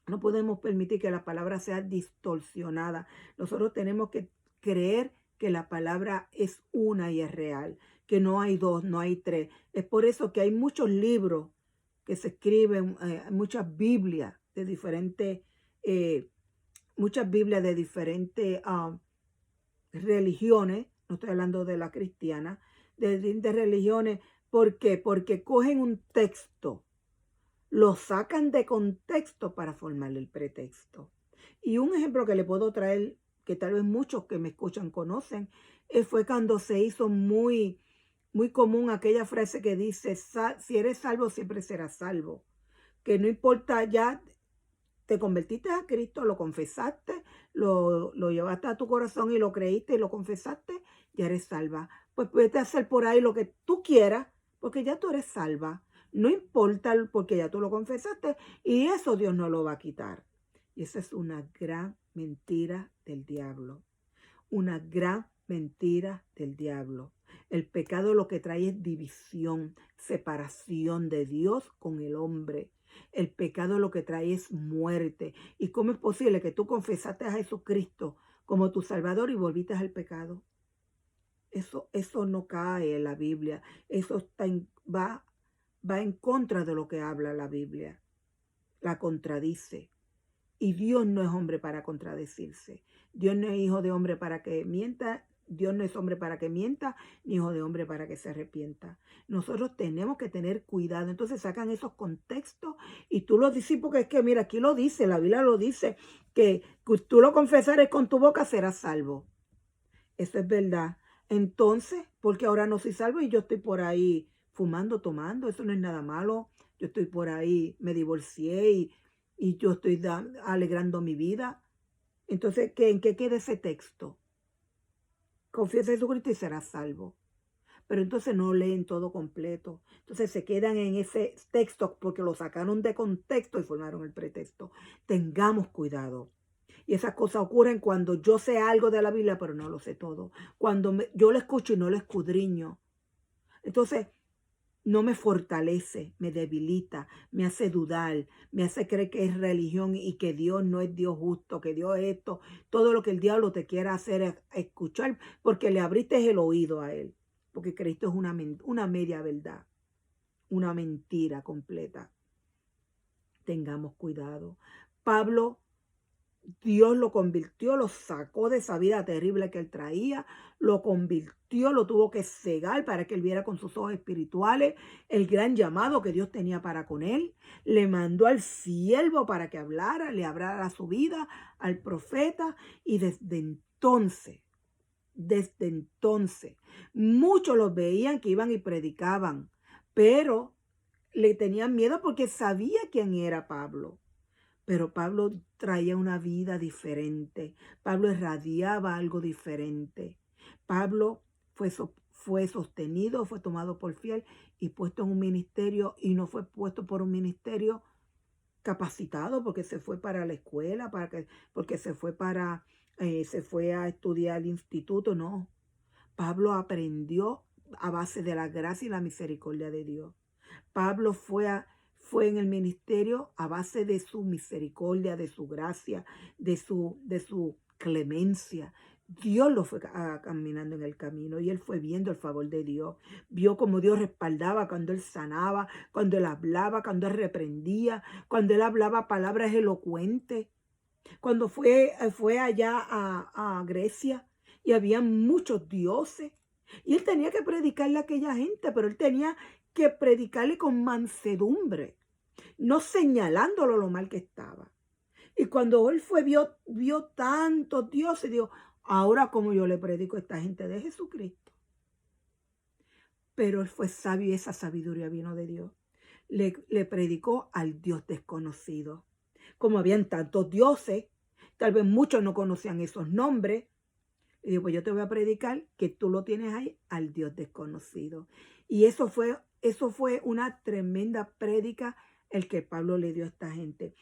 No podemos permitir que la palabra sea distorsionada. Nosotros tenemos que creer que la palabra es una y es real, que no hay dos, no hay tres. Es por eso que hay muchos libros que se escriben, eh, muchas Biblias de diferentes religiones, no estoy hablando de la cristiana, de religiones. ¿Por qué? Porque cogen un texto, lo sacan de contexto para formar el pretexto. Y un ejemplo que le puedo traer, que tal vez muchos que me escuchan conocen, fue cuando se hizo muy, muy común aquella frase que dice: si eres salvo, siempre serás salvo. Que no importa, ya te convertiste a Cristo, lo confesaste, lo llevaste a tu corazón y lo creíste y lo confesaste, ya eres salva. Pues puedes hacer por ahí lo que tú quieras, porque ya tú eres salva. No importa, porque ya tú lo confesaste, y eso Dios no lo va a quitar. Y esa es una gran mentira del diablo. Una gran mentira del diablo. El pecado lo que trae es división, separación de Dios con el hombre. El pecado lo que trae es muerte. ¿Y cómo es posible que tú confesaste a Jesucristo como tu Salvador y volviste al pecado? Eso no cae en la Biblia. Eso va en contra de lo que habla la Biblia. La contradice. Y Dios no es hombre para contradecirse. Dios no es hijo de hombre para que mienta. Dios no es hombre para que mienta, ni hijo de hombre para que se arrepienta. Nosotros tenemos que tener cuidado. Entonces sacan esos contextos y tú lo dices, porque es que mira, aquí lo dice, la Biblia lo dice, que tú lo confesares con tu boca, serás salvo. Eso es verdad. Entonces, porque ahora no soy salvo y yo estoy por ahí fumando, tomando, eso no es nada malo. Yo estoy por ahí, me divorcié y yo estoy alegrando mi vida. Entonces, ¿en qué queda ese texto? Confiesa a Jesucristo y serás salvo. Pero entonces no leen todo completo. Entonces se quedan en ese texto porque lo sacaron de contexto y formaron el pretexto. Tengamos cuidado. Y esas cosas ocurren cuando yo sé algo de la Biblia, pero no lo sé todo. Cuando yo lo escucho y no lo escudriño. Entonces, no me fortalece, me debilita, me hace dudar, me hace creer que es religión y que Dios no es Dios justo, que Dios es esto. Todo lo que el diablo te quiera hacer es escuchar, porque le abriste el oído a él. Porque Cristo es una media verdad, una mentira completa. Tengamos cuidado. Pablo, Dios lo convirtió, lo sacó de esa vida terrible que él traía, lo convirtió, lo tuvo que cegar para que él viera con sus ojos espirituales el gran llamado que Dios tenía para con él. Le mandó al siervo para que hablara, le hablara su vida, al profeta, y desde entonces, muchos los veían que iban y predicaban, pero le tenían miedo porque sabía quién era Pablo. Pero Pablo traía una vida diferente. Pablo irradiaba algo diferente. Pablo fue sostenido, fue tomado por fiel y puesto en un ministerio, y no fue puesto por un ministerio capacitado porque se fue para la escuela, porque se fue a estudiar al instituto. No, Pablo aprendió a base de la gracia y la misericordia de Dios. Pablo fue en el ministerio a base de su misericordia, de su gracia, de su clemencia. Dios lo fue caminando en el camino y él fue viendo el favor de Dios. Vio cómo Dios respaldaba cuando él sanaba, cuando él hablaba, cuando él reprendía, cuando él hablaba palabras elocuentes. Cuando fue allá a Grecia y había muchos dioses. Y él tenía que predicarle a aquella gente, pero él tenía que predicarle con mansedumbre, no señalándolo lo mal que estaba. Y cuando él vio tantos dioses, dijo, ahora como yo le predico a esta gente de Jesucristo. Pero él fue sabio y esa sabiduría vino de Dios. Le predicó al Dios desconocido. Como habían tantos dioses, tal vez muchos no conocían esos nombres. Y digo, pues yo te voy a predicar que tú lo tienes ahí al Dios desconocido. Y eso fue una tremenda prédica el que Pablo le dio a esta gente.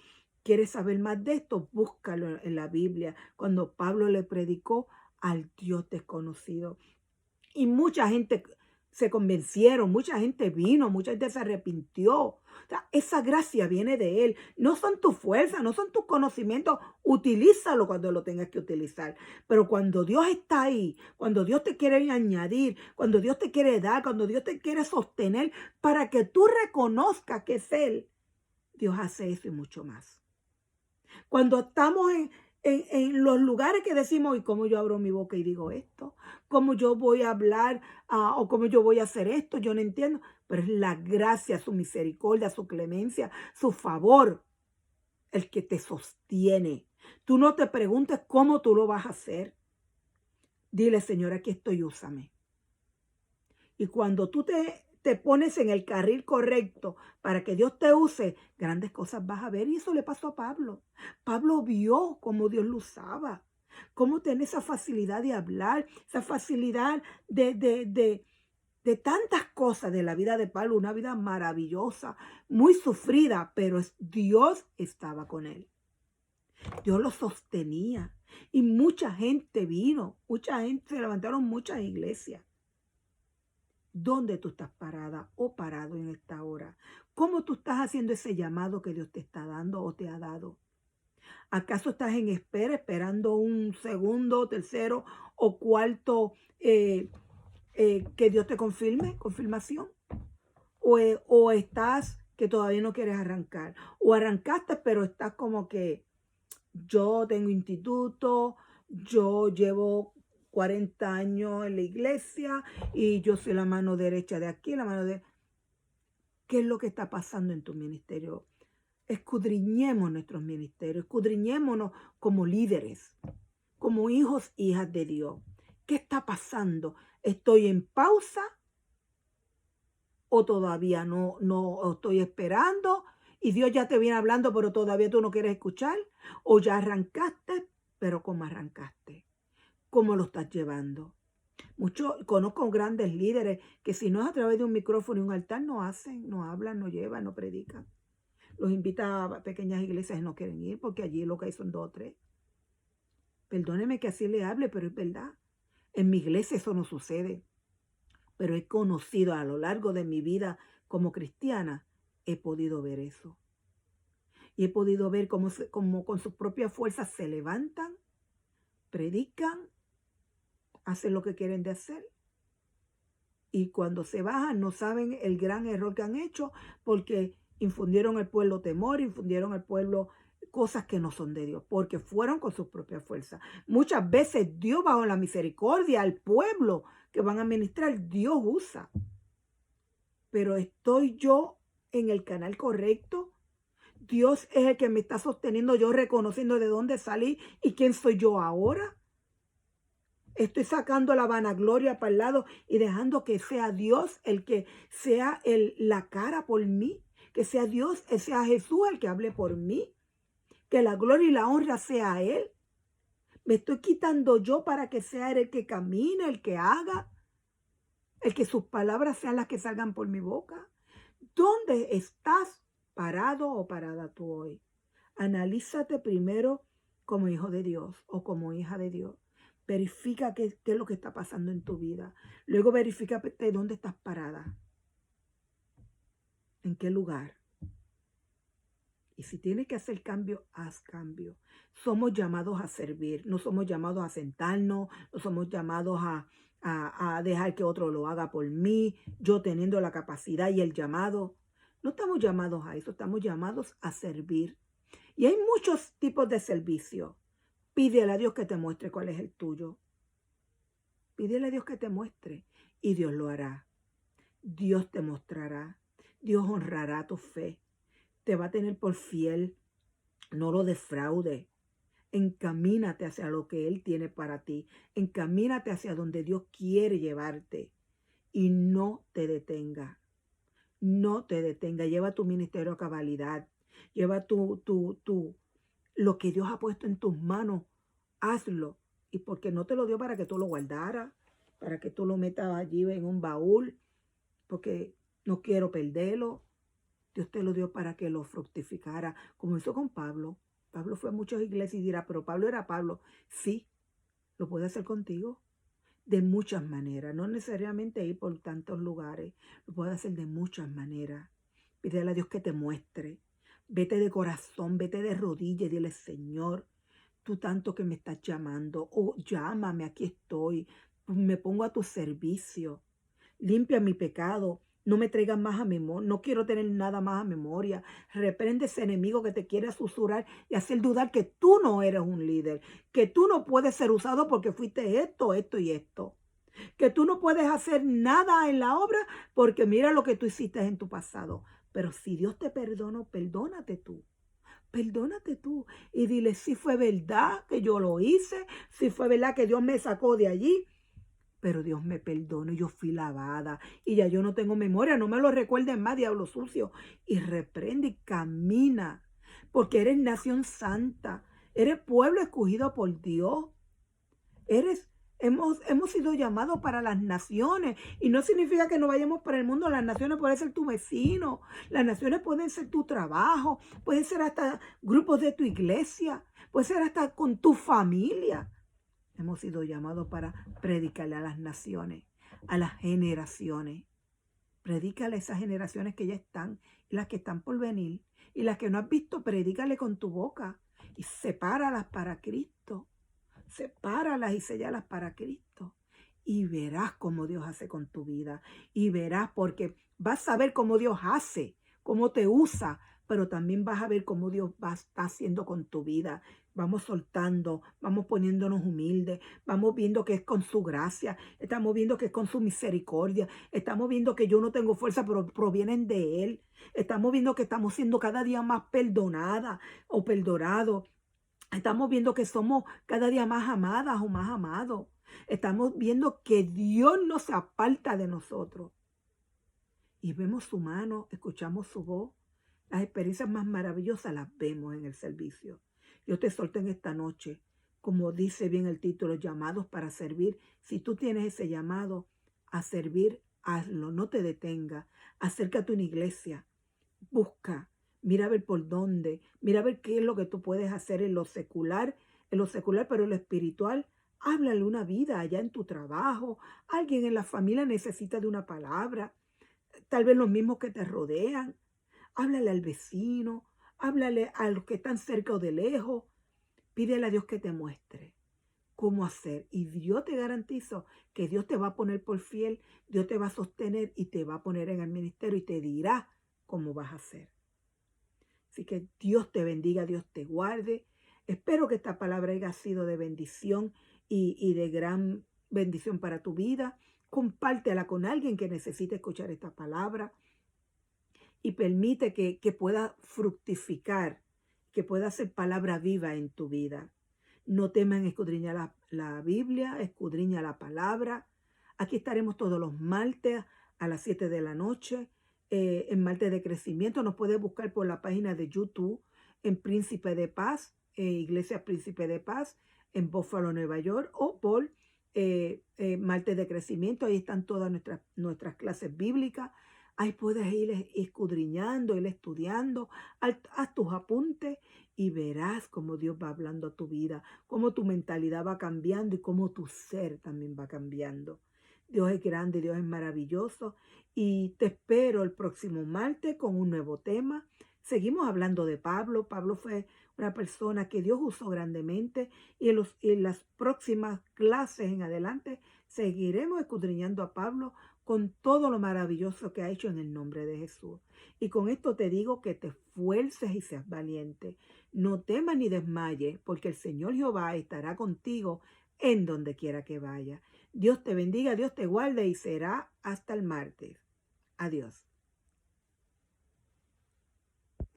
¿Quieres saber más de esto? Búscalo en la Biblia, cuando Pablo le predicó al Dios desconocido. Y mucha gente se convencieron, mucha gente vino, mucha gente se arrepintió. O sea, esa gracia viene de Él. No son tus fuerzas, no son tus conocimientos. Utilízalo cuando lo tengas que utilizar. Pero cuando Dios está ahí, cuando Dios te quiere añadir, cuando Dios te quiere dar, cuando Dios te quiere sostener, para que tú reconozcas que es Él, Dios hace eso y mucho más. Cuando estamos en los lugares que decimos, ¿y cómo yo abro mi boca y digo esto? ¿Cómo yo voy a hablar o cómo yo voy a hacer esto? Yo no entiendo. Pero es la gracia, su misericordia, su clemencia, su favor, el que te sostiene. Tú no te preguntes cómo tú lo vas a hacer. Dile, Señor, aquí estoy, úsame. Y cuando tú te pones en el carril correcto para que Dios te use, grandes cosas vas a ver. Y eso le pasó a Pablo. Pablo vio cómo Dios lo usaba, cómo tiene esa facilidad de hablar, esa facilidad de tantas cosas de la vida de Pablo, una vida maravillosa, muy sufrida, pero Dios estaba con él. Dios lo sostenía y mucha gente vino, mucha gente, se levantaron muchas iglesias. ¿Dónde tú estás parada o parado en esta hora? ¿Cómo tú estás haciendo ese llamado que Dios te está dando o te ha dado? ¿Acaso estás en espera, esperando un segundo, tercero o cuarto que Dios te confirmación? ¿O estás que todavía no quieres arrancar? ¿O arrancaste pero estás como que yo tengo instituto, yo llevo 40 años en la iglesia y yo soy la mano derecha de aquí, ¿Qué es lo que está pasando en tu ministerio? Escudriñemos nuestros ministerios, escudriñémonos como líderes, como hijos, hijas de Dios. ¿Qué está pasando? ¿Estoy en pausa o todavía no estoy esperando? Y Dios ya te viene hablando, pero todavía tú no quieres escuchar. ¿O ya arrancaste, pero cómo arrancaste? ¿Cómo lo estás llevando? Conozco grandes líderes que si no es a través de un micrófono y un altar no hacen, no hablan, no llevan, no predican. Los invita a pequeñas iglesias y no quieren ir porque allí lo que hay son 2 o 3. Perdóneme que así le hable, pero es verdad. En mi iglesia eso no sucede. Pero he conocido a lo largo de mi vida como cristiana, he podido ver eso. Y he podido ver cómo con sus propias fuerzas se levantan, predican, hacen lo que quieren de hacer. Y cuando se bajan no saben el gran error que han hecho porque infundieron al pueblo temor, infundieron al pueblo cosas que no son de Dios, porque fueron con sus propias fuerzas. Muchas veces Dios, bajo la misericordia al pueblo que van a ministrar, Dios usa. Pero ¿estoy yo en el canal correcto? Dios es el que me está sosteniendo, yo reconociendo de dónde salí y quién soy yo ahora. Estoy sacando la vanagloria para el lado y dejando que sea Dios el que sea la cara por mí, que sea Dios, sea Jesús el que hable por mí, que la gloria y la honra sea a Él. Me estoy quitando yo para que sea Él el que camine, el que haga, el que sus palabras sean las que salgan por mi boca. ¿Dónde estás parado o parada tú hoy? Analízate primero como hijo de Dios o como hija de Dios. Verifica qué es lo que está pasando en tu vida. Luego verifica dónde estás parada. ¿En qué lugar? Y si tienes que hacer cambio, haz cambio. Somos llamados a servir, no somos llamados a sentarnos, no somos llamados a dejar que otro lo haga por mí, yo teniendo la capacidad y el llamado. No estamos llamados a eso, estamos llamados a servir. Y hay muchos tipos de servicio. Pídele a Dios que te muestre cuál es el tuyo. Pídele a Dios que te muestre y Dios lo hará. Dios te mostrará. Dios honrará tu fe. Te va a tener por fiel. No lo defraude. Encamínate hacia lo que Él tiene para ti. Encamínate hacia donde Dios quiere llevarte. Y no te detenga. No te detenga. Lleva tu ministerio a cabalidad. Lleva lo que Dios ha puesto en tus manos. Hazlo. Y porque no te lo dio para que tú lo guardaras, para que tú lo metas allí en un baúl, porque no quiero perderlo. Dios te lo dio para que lo fructificara, como hizo con Pablo. Pablo fue a muchas iglesias y dirá, pero Pablo era Pablo. Sí, lo puede hacer contigo de muchas maneras, no necesariamente ir por tantos lugares, lo puede hacer de muchas maneras. Pídele a Dios que te muestre. Vete de corazón, vete de rodillas y dile, Señor, tú tanto que me estás llamando, llámame, aquí estoy, me pongo a tu servicio, limpia mi pecado, no me traigas más a memoria, no quiero tener nada más a memoria, reprende ese enemigo que te quiere susurrar y hacer dudar que tú no eres un líder, que tú no puedes ser usado porque fuiste esto, esto y esto, que tú no puedes hacer nada en la obra porque mira lo que tú hiciste en tu pasado. Pero si Dios te perdonó, perdónate tú. Perdónate tú y dile si fue verdad que yo lo hice, si fue verdad que Dios me sacó de allí, pero Dios me perdonó, yo fui lavada y ya yo no tengo memoria, no me lo recuerden más, diablo sucio, y reprende y camina, porque eres nación santa, eres pueblo escogido por Dios, hemos sido llamados para las naciones y no significa que no vayamos para el mundo. Las naciones pueden ser tu vecino, las naciones pueden ser tu trabajo, pueden ser hasta grupos de tu iglesia, puede ser hasta con tu familia. Hemos sido llamados para predicarle a las naciones, a las generaciones. Predícale a esas generaciones que ya están y las que están por venir y las que no has visto, predícale con tu boca y sepáralas para Cristo. Sepáralas y sellalas para Cristo. Y verás cómo Dios hace con tu vida. Y verás porque vas a ver cómo Dios hace, cómo te usa, pero también vas a ver cómo Dios está haciendo con tu vida. Vamos soltando, vamos poniéndonos humildes, vamos viendo que es con su gracia, estamos viendo que es con su misericordia, estamos viendo que yo no tengo fuerza, pero provienen de Él. Estamos viendo que estamos siendo cada día más perdonadas o perdonados. Estamos viendo que somos cada día más amadas o más amados. Estamos viendo que Dios no se aparta de nosotros. Y vemos su mano, escuchamos su voz. Las experiencias más maravillosas las vemos en el servicio. Yo te solto en esta noche, como dice bien el título, llamados para servir. Si tú tienes ese llamado a servir, hazlo, no te detengas. Acércate a una iglesia, busca. Mira a ver por dónde, mira a ver qué es lo que tú puedes hacer en lo secular, pero en lo espiritual, háblale una vida allá en tu trabajo. Alguien en la familia necesita de una palabra, tal vez los mismos que te rodean. Háblale al vecino, háblale a los que están cerca o de lejos. Pídele a Dios que te muestre cómo hacer. Y yo te garantizo que Dios te va a poner por fiel, Dios te va a sostener y te va a poner en el ministerio y te dirá cómo vas a hacer. Así que Dios te bendiga, Dios te guarde. Espero que esta palabra haya sido de bendición y de gran bendición para tu vida. Compártela con alguien que necesite escuchar esta palabra y permite que pueda fructificar, que pueda ser palabra viva en tu vida. No teman escudriñar la Biblia, escudriña la palabra. Aquí estaremos todos los martes a las 7 de la noche, en Martes de Crecimiento. Nos puedes buscar por la página de YouTube en Príncipe de Paz, Iglesia Príncipe de Paz, en Buffalo, Nueva York, o por Martes de Crecimiento. Ahí están todas nuestras clases bíblicas. Ahí puedes ir escudriñando, ir estudiando, haz tus apuntes y verás cómo Dios va hablando a tu vida, cómo tu mentalidad va cambiando y cómo tu ser también va cambiando. Dios es grande, Dios es maravilloso y te espero el próximo martes con un nuevo tema. Seguimos hablando de Pablo. Pablo fue una persona que Dios usó grandemente y en las próximas clases en adelante seguiremos escudriñando a Pablo con todo lo maravilloso que ha hecho en el nombre de Jesús. Y con esto te digo que te esfuerces y seas valiente. No temas ni desmayes, porque el Señor Jehová estará contigo en donde quiera que vaya. Dios te bendiga, Dios te guarde y será hasta el martes. Adiós.